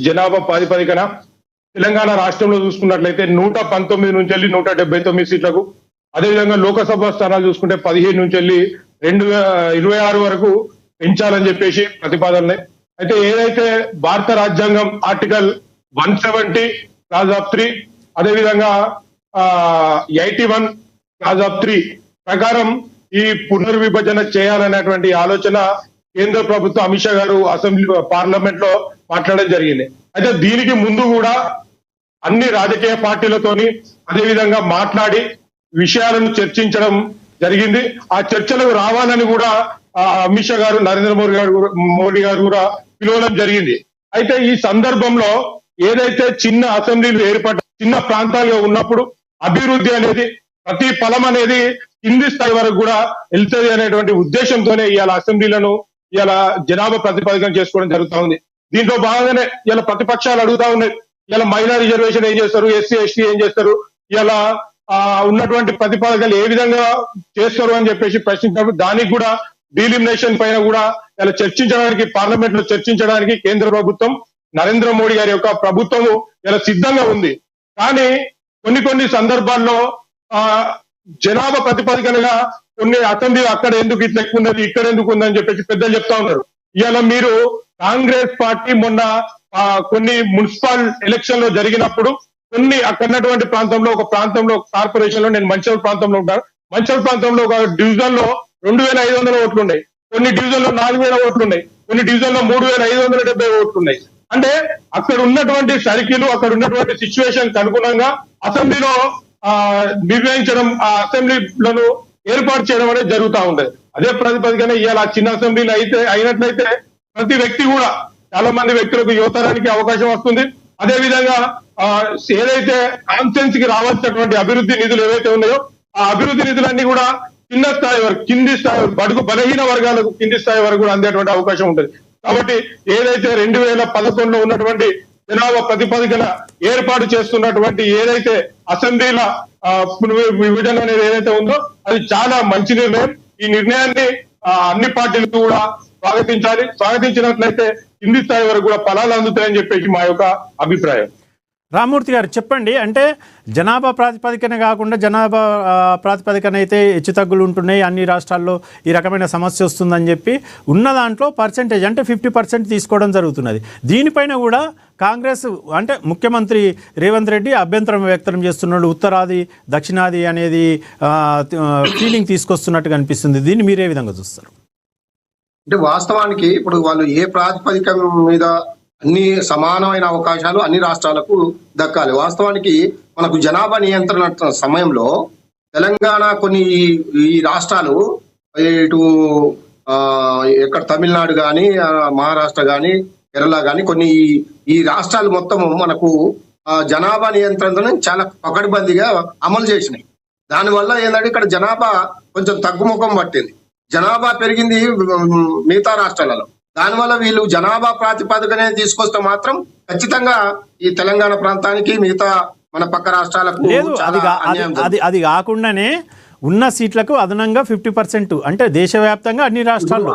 జనాభా ప్రాతిపదికన తెలంగాణ రాష్ట్రంలో చూసుకున్నట్లయితే 119 నుంచి వెళ్ళి 179 సీట్లకు, అదేవిధంగా లోకసభ స్థానాలు చూసుకుంటే 15 నుంచి వెళ్ళి 2026 వరకు పెంచాలని చెప్పేసి ప్రతిపాదనలే. అయితే ఏదైతే భారత రాజ్యాంగం ఆర్టికల్ 170 క్లాజ్ ఆఫ్ 3, అదేవిధంగా 81 క్లాజ్ ఆఫ్ 3 ప్రకారం ఈ పునర్విభజన చేయాలనేటువంటి ఆలోచన కేంద్ర ప్రభుత్వం అమిత్ షా గారు అసెంబ్లీ పార్లమెంట్ లో మాట్లాడడం జరిగింది. అయితే దీనికి ముందు కూడా అన్ని రాజకీయ పార్టీలతోని అదేవిధంగా మాట్లాడి విషయాలను చర్చించడం జరిగింది. ఆ చర్చలకు రావాలని కూడా అమిత్ షా గారు, నరేంద్ర మోడీ గారు కూడా పిలవడం జరిగింది. అయితే ఈ సందర్భంలో ఏదైతే చిన్న అసెంబ్లీలు ఏర్పడ్డ చిన్న ప్రాంతాలుగా ఉన్నప్పుడు అభివృద్ధి అనేది ప్రతి ఫలం అనేది కింది స్థాయి వరకు కూడా వెళ్తుంది అనేటువంటి ఉద్దేశంతోనే ఇవాళ అసెంబ్లీలను ఇవాళ జనాభా ప్రతిపాదన చేసుకోవడం జరుగుతా ఉంది. దీంట్లో భాగంగానే ఇలా ప్రతిపక్షాలు అడుగుతా ఉన్నాయి, ఇలా మహిళా రిజర్వేషన్ ఏం చేస్తారు, ఎస్సీ ఎస్టీ ఏం చేస్తారు, ఇలా ఉన్నటువంటి ప్రతిపాదనలు ఏ విధంగా చేస్తారు అని చెప్పేసి ప్రశ్నించినప్పుడు దానికి కూడా డీలిమినేషన్ పైన కూడా ఇలా చర్చించడానికి, పార్లమెంట్ లో చర్చించడానికి కేంద్ర ప్రభుత్వం, నరేంద్ర మోడీ గారి యొక్క ప్రభుత్వము ఇలా సిద్ధంగా ఉంది. కానీ కొన్ని సందర్భాల్లో జనాభా ప్రతిపాదికనగా కొన్ని అసెంబ్లీ అక్కడ ఎందుకు ఇట్లా ఎక్కువ ఉన్నది, ఇక్కడ ఎందుకు ఉందని చెప్పేసి పెద్దలు చెప్తా ఉన్నారు. ఇవాళ మీరు కాంగ్రెస్ పార్టీ మొన్న కొన్ని మున్సిపల్ ఎలక్షన్ లో జరిగినప్పుడు కొన్ని అక్కడటువంటి ప్రాంతంలో, ఒక ప్రాంతంలో కార్పొరేషన్ లో, నేను మంచల్ ప్రాంతంలో ఉంటాను, మంచల్ ప్రాంతంలో ఒక డివిజన్ లో 2500 ఓట్లు ఉన్నాయి, కొన్ని డివిజన్ లో 4000 ఓట్లు ఉన్నాయి, కొన్ని డివిజన్ లో 3570 ఓట్లు ఉన్నాయి. అంటే అక్కడ ఉన్నటువంటి సర్కిల్, అక్కడ ఉన్నటువంటి సిచ్యువేషన్ అనుగుణంగా అసెంబ్లీలో నిర్ణయించడం, ఆ అసెంబ్లీలను ఏర్పాటు చేయడం అనేది జరుగుతూ ఉండేది. అదే ప్రాతిపదికన ఇవాళ చిన్న అసెంబ్లీలు అయినట్లయితే ప్రతి వ్యక్తి కూడా, చాలా మంది వ్యక్తులకు యువతరానికి అవకాశం వస్తుంది. అదే విధంగా ఏదైతే కాన్స్టిట్యున్సీ కి రావాల్సినటువంటి అభివృద్ధి నిధులు ఏవైతే ఉన్నాయో ఆ అభివృద్ధి నిధులన్నీ కూడా కింద స్థాయి వరకు, కింది స్థాయి బడుగు బలహీన వర్గాలకు కింది స్థాయి వరకు కూడా అందేటువంటి అవకాశం ఉంటుంది. కాబట్టి ఏదైతే 2011లో ఉన్నటువంటి జనాభా ప్రతిపాదికన ఏర్పాటు చేస్తున్నటువంటి ఏదైతే అసెంబ్లీల విభజన అనేది ఏదైతే ఉందో అది చాలా మంచి నిర్ణయం. ఈ నిర్ణయాన్ని అన్ని పార్టీలు కూడా స్వాగతించాలి. స్వాగతించినట్లయితే కింది స్థాయి వరకు కూడా ఫలాలు అందుతాయని చెప్పేసి మా యొక్క అభిప్రాయం. రామ్మూర్తి గారు చెప్పండి, అంటే జనాభా ప్రాతిపదికన కాకుండా జనాభా ప్రాతిపదికన అయితే హెచ్చుతగ్గులు ఉంటున్నాయి, అన్ని రాష్ట్రాల్లో ఈ రకమైన సమస్య వస్తుందని చెప్పి ఉన్న దాంట్లో పర్సెంటేజ్ అంటే 50% తీసుకోవడం జరుగుతున్నది. దీనిపైన కూడా కాంగ్రెస్ అంటే ముఖ్యమంత్రి రేవంత్ రెడ్డి అభ్యంతరం వ్యక్తం చేస్తున్నాడు. ఉత్తరాది దక్షిణాది అనేది ఫీలింగ్ తీసుకొస్తున్నట్టుగా అనిపిస్తుంది. దీన్ని మీరే విధంగా చూస్తారు? అంటే వాస్తవానికి ఇప్పుడు వాళ్ళు ఏ ప్రాతిపదిక మీద అన్ని సమానమైన అవకాశాలు అన్ని రాష్ట్రాలకు దక్కాలి. వాస్తవానికి మనకు జనాభా నియంత్రణ సమయంలో తెలంగాణ కొన్ని ఈ రాష్ట్రాలు ఇటు ఎక్కడ తమిళనాడు కానీ, మహారాష్ట్ర కానీ, కేరళ కానీ కొన్ని ఈ రాష్ట్రాలు మొత్తము మనకు జనాభా నియంత్రణను చాలా పకడ్బందీగా అమలు చేసినాయి. దానివల్ల ఏంటంటే ఇక్కడ జనాభా కొంచెం తగ్గుముఖం పట్టింది, జనాభా పెరిగింది మిగతా రాష్ట్రాలలో. దానివల్ల వీళ్ళు జనాభా ప్రాతిపదికనే తీసుకొస్తే మాత్రం ఖచ్చితంగా ఈ తెలంగాణ ప్రాంతానికి మిగతా మన పక్క రాష్ట్రాలకు అది కాకుండానే ఉన్న సీట్లకు అదనంగా 50% అంటే దేశవ్యాప్తంగా అన్ని రాష్ట్రాల్లో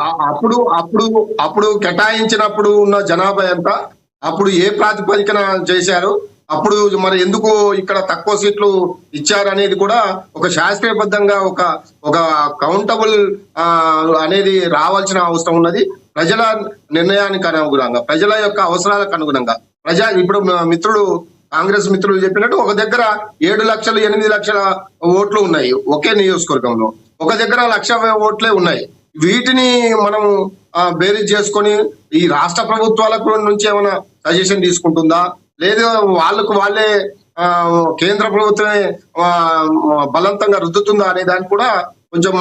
అప్పుడు కేటాయించినప్పుడు ఉన్న జనాభా ఎంత, అప్పుడు ఏ ప్రాతిపదికన చేశారు, అప్పుడు మరి ఎందుకు ఇక్కడ తక్కువ సీట్లు ఇచ్చారనేది కూడా ఒక శాస్త్రీయబద్ధంగా ఒక కౌంటబుల్ అనేది రావాల్సిన అవసరం ఉన్నది. ప్రజల నిర్ణయానికి అనుగుణంగా, ప్రజల యొక్క అవసరాలకు అనుగుణంగా ఇప్పుడు కాంగ్రెస్ మిత్రులు చెప్పినట్టు ఒక దగ్గర 7 లక్షలు 8 లక్షల ఓట్లు ఉన్నాయి ఒకే నియోజకవర్గంలో, ఒక దగ్గర 1,00,000 ఓట్లే ఉన్నాయి. వీటిని మనం బేరీజ్ చేసుకొని ఈ రాష్ట్ర ప్రభుత్వాలకు నుంచి ఏమైనా సజెషన్ తీసుకుంటుందా, లేదు వాళ్ళే కేంద్ర ప్రభుత్వమే బలవంతంగా రుద్దుతుందా అనే దాన్ని కూడా కొంచెం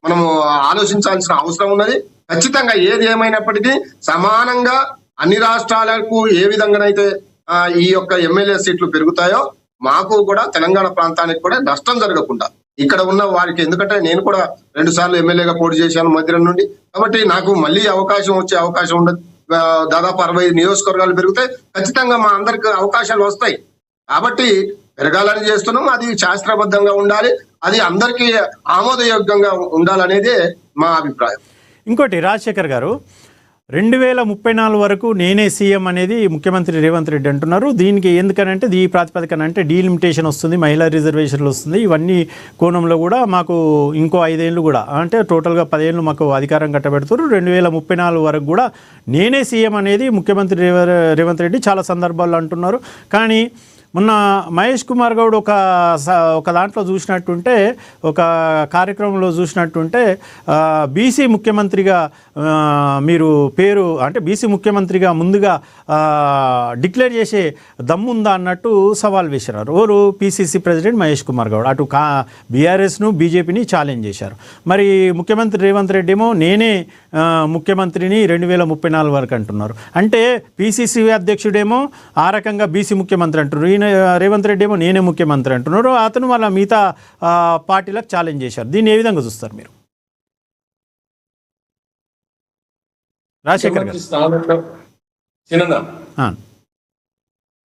మనము ఆలోచించాల్సిన అవసరం ఉన్నది. ఖచ్చితంగా ఏది ఏమైనప్పటికీ సమానంగా అన్ని రాష్ట్రాలకు ఏ విధంగానైతే ఈ యొక్క ఎమ్మెల్యే సీట్లు పెరుగుతాయో మాకు కూడా తెలంగాణ ప్రాంతానికి కూడా నష్టం జరగకుండా ఇక్కడ ఉన్న వారికి, ఎందుకంటే నేను కూడా 2 సార్లు ఎమ్మెల్యేగా పోటీ చేశాను మధ్యలో నుండి, కాబట్టి నాకు మళ్ళీ వచ్చే అవకాశం ఉండదు. దాదాపు 60 నియోజకవర్గాలు పెరిగితే ఖచ్చితంగా మా అందరికి అవకాశాలు వస్తాయి. కాబట్టి పెరగాలని చేస్తున్నాం, అది శాస్త్రబద్ధంగా ఉండాలి, అది అందరికీ ఆమోదయోగ్యంగా ఉండాలనేదే మా అభిప్రాయం. ఇంకోటి రాజశేఖర్ గారు, 2034 వరకు నేనే సీఎం అనేది ముఖ్యమంత్రి రేవంత్ రెడ్డి అంటున్నారు. దీనికి ఎందుకనంటే ఈ ప్రాతిపదికన అంటే డీలిమిటేషన్ వస్తుంది, మహిళా రిజర్వేషన్లు వస్తుంది, ఇవన్నీ కోణంలో కూడా మాకు ఇంకో 5 ఏళ్ళు కూడా అంటే టోటల్గా 10 ఏళ్ళు మాకు అధికారం కట్టబెడుతారు. 2034 వరకు కూడా నేనే సీఎం అనేది ముఖ్యమంత్రి రేవంత్ రెడ్డి చాలా సందర్భాల్లో అంటున్నారు. కానీ మొన్న మహేష్ కుమార్ గౌడ్ ఒక దాంట్లో చూసినట్టుంటే, ఒక కార్యక్రమంలో చూసినట్టుంటే బీసీ ముఖ్యమంత్రిగా మీరు పేరు అంటే బీసీ ముఖ్యమంత్రిగా ముందుగా డిక్లేర్ చేసే దమ్ముందా అన్నట్టు సవాల్ వేసినారు. ఓరు పిసిసి ప్రెసిడెంట్ మహేష్ కుమార్ గౌడ్ అటు బీఆర్ఎస్ను బీజేపీని ఛాలెంజ్ చేశారు. మరి ముఖ్యమంత్రి రేవంత్ రెడ్డి ఏమో నేనే ముఖ్యమంత్రిని 2034 వరకు అంటున్నారు. అంటే పిసిసి అధ్యక్షుడేమో ఆ రకంగా బీసీ ముఖ్యమంత్రి అంటున్నారు, ఈయన రేవంత్ రెడ్డి ఏమో నేనే ముఖ్యమంత్రి అంటున్నారు. అతను వాళ్ళ మిగతా పార్టీలకు ఛాలెంజ్ చేశారు. దీన్ని ఏ విధంగా చూస్తారు మీరు? రాజశేఖర్ గారు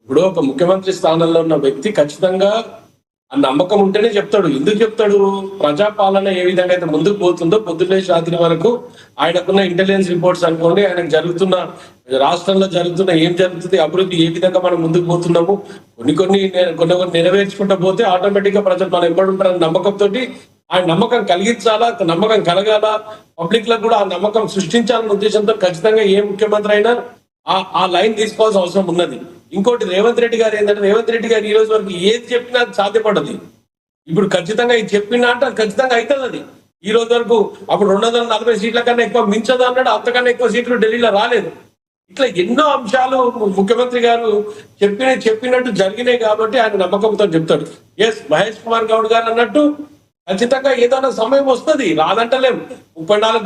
ఇప్పుడు ఒక ముఖ్యమంత్రి స్థానంలో ఉన్న వ్యక్తి ఖచ్చితంగా ఆ నమ్మకం ఉంటేనే చెప్తాడు. ఎందుకు చెప్తాడు? ప్రజాపాలన ఏ విధంగా అయితే ముందుకు పోతుందో పొద్దున్నే రాత్రి వరకు ఆయనకున్న ఇంటెలిజెన్స్ రిపోర్ట్స్ అనుకోండి, ఆయనకు జరుగుతున్న రాష్ట్రంలో జరుగుతున్న ఏం జరుగుతుంది, అభివృద్ధి ఏ విధంగా మనం ముందుకు పోతున్నాము, కొన్ని నెరవేర్చుకుంటూ పోతే ఆటోమేటిక్ గా ప్రజలు మనం ఎప్పుడుంటారన్న నమ్మకంతో ఆయన నమ్మకం కలిగించాలా, నమ్మకం కలగాల, పబ్లిక్ లకు కూడా ఆ నమ్మకం సృష్టించాలన్న ఉద్దేశంతో ఖచ్చితంగా ఏ ముఖ్యమంత్రి అయినా ఆ లైన్ తీసుకోవాల్సిన అవసరం ఉన్నది. ఇంకోటి రేవంత్ రెడ్డి గారు ఏంటంటే, రేవంత్ రెడ్డి గారు ఈ రోజు వరకు ఏది చెప్పినా అది సాధ్యపడదు. ఇప్పుడు ఖచ్చితంగా ఇది చెప్పినా అంటే అది ఖచ్చితంగా అవుతుంది. అది ఈ రోజు వరకు అప్పుడు 240 సీట్ల కన్నా ఎక్కువ మించదు అన్నాడు, అంతకన్నా ఎక్కువ సీట్లు ఢిల్లీలో రాలేదు. ఇట్లా ఎన్నో అంశాలు ముఖ్యమంత్రి గారు చెప్పినట్టు జరిగినాయి కాబట్టి ఆయన నమ్మకంతో చెప్తాడు. ఎస్, మహేష్ కుమార్ గౌడ్ గారు అన్నట్టు ఖచ్చితంగా ఏదైనా సమయం వస్తుంది, రాదంటలేం. 34